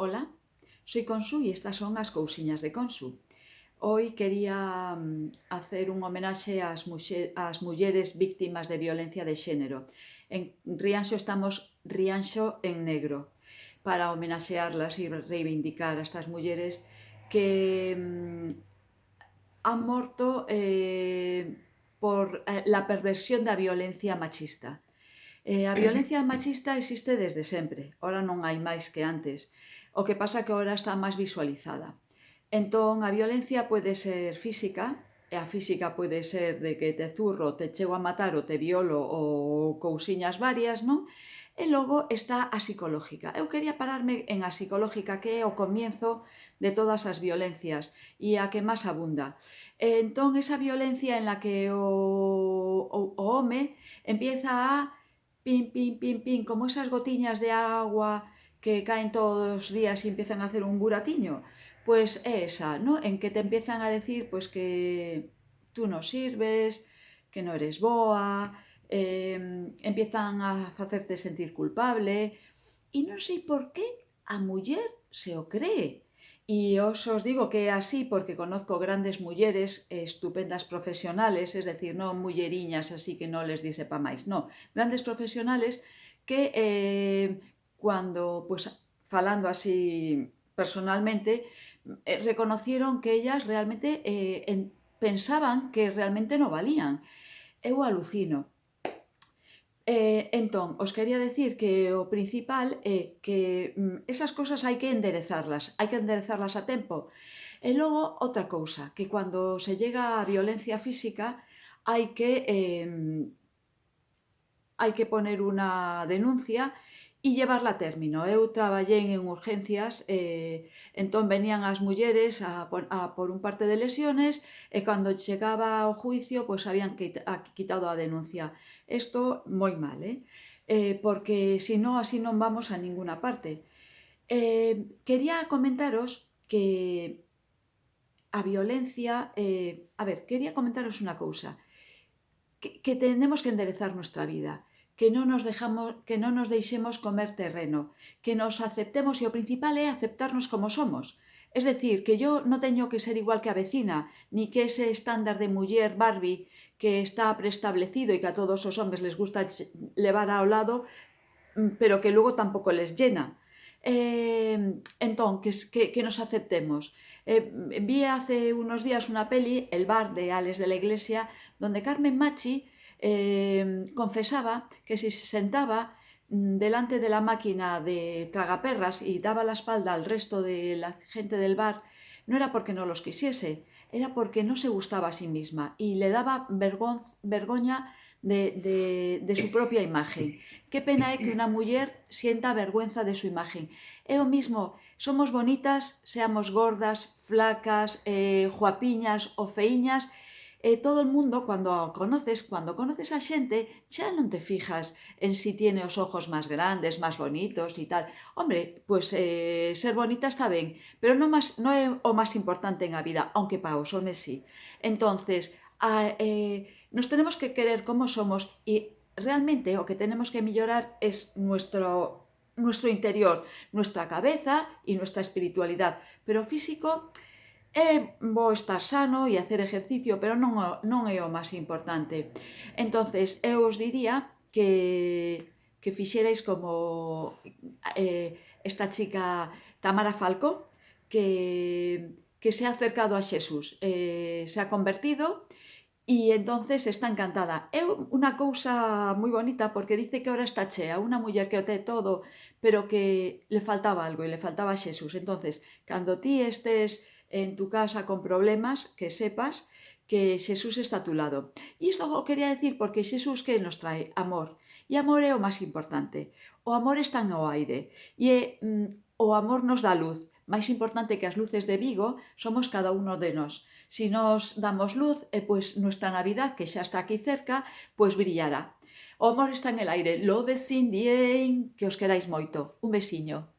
Hola, soy Consu y estas son as cousiñas de Consu. Hoy quería hacer un homenaxe ás mulleres víctimas de violencia de xénero. En Rianxo estamos Rianxo en negro para homenaxearlas e reivindicar a estas mulleres que han morto por la perversión da violencia machista. A violencia machista existe desde sempre, ora non hai máis que antes. O que pasa que ora está máis visualizada. Entón, a violencia pode ser física, e a física pode ser de que te zurro, te chego a matar ou te violo ou cousiñas varias, non? E logo está a psicológica. Eu quería pararme en a psicológica, que é o comienzo de todas as violencias e a que máis abunda. Entón, esa violencia en la que o home empieza a pin, pin, pin, pin, como esas gotiñas de agua que caen todos os días y empiezan a hacer un buratiño, pues é esa, ¿no? En que te empiezan a decir pues que tú no sirves, que no eres boa, empiezan a facerte sentir culpable e non sei por qué a muller se o cree. E os digo que é así porque conozco grandes mulleres estupendas profesionales, es decir, non mulleriñas así que non les dice pa máis, non, grandes profesionales que cuando, pues, falando así personalmente, reconocieron que ellas realmente pensaban que realmente non valían. Eu alucino. Entón, os quería decir que o principal é que esas cosas hai que enderezarlas a tempo. E logo, outra cousa, que cando se llega á violencia física hai que poner unha denuncia e llevarla a término. Eu traballei en urgencias, entón venían as mulleres a por un parte de lesiones e cando chegaba ao juicio, pois habían quitado a denuncia. Isto moi mal, porque senón así non vamos a ninguna parte. Quería comentaros que a violencia... quería comentaros unha cousa. Que tenemos que enderezar nuestra vida, que non nos deixemos comer terreno, que nos aceptemos e o principal é aceptarnos como somos. Es decir, que yo no teño que ser igual que a vecina, ni que ese estándar de muller Barbie que está preestablecido e que a todos os hombres les gusta levar ao lado, pero que luego tampouco les llena. Entón, que nos aceptemos. Vi hace unos días unha peli, El bar de Alex de la Iglesia, donde Carmen Machi confesaba que si se sentaba delante de la máquina de tragaperras y daba la espalda al resto de la gente del bar, no era porque no los quisiese, era porque no se gustaba a sí misma y le daba vergoña de su propia imagen. Qué pena é que unha muller sienta vergüenza de su imagen. É o mismo, somos bonitas, seamos gordas, flacas, guapiñas ou feiñas, todo el mundo, cando conoces a xente, xa non te fijas en si tiene os ojos máis grandes, máis bonitos e tal. Hombre, pues ser bonita está ben, pero non é o máis importante en a vida, aunque para os homes sí. Entonces, nos tenemos que querer como somos e realmente o que tenemos que mellorar es nuestro interior, nuestra cabeza y nuestra espiritualidad. Pero físico é bo estar sano e hacer ejercicio, pero non é o máis importante. Entonces, eu os diría que fixerais como esta chica Tamara Falco, que se ha acercado a Xesús, se ha convertido e entonces está encantada. É unha cousa moi bonita porque dice que ahora está chea, unha muller que o té todo, pero que le faltaba algo e le faltaba Xesús. Entonces, cando ti estés en tu casa con problemas, que sepas que Xesús está a tu lado. E isto o quería decir porque Xesús que nos trae amor. E amor é o máis importante. O amor está no aire. E o amor nos dá luz. Máis importante que as luces de Vigo somos cada uno de nós. Si nos damos luz, pues nuestra Navidad, que xa está aquí cerca, pues brillará. O amor está en el aire. Lo ves in the air, que os queráis moito. Un besiño.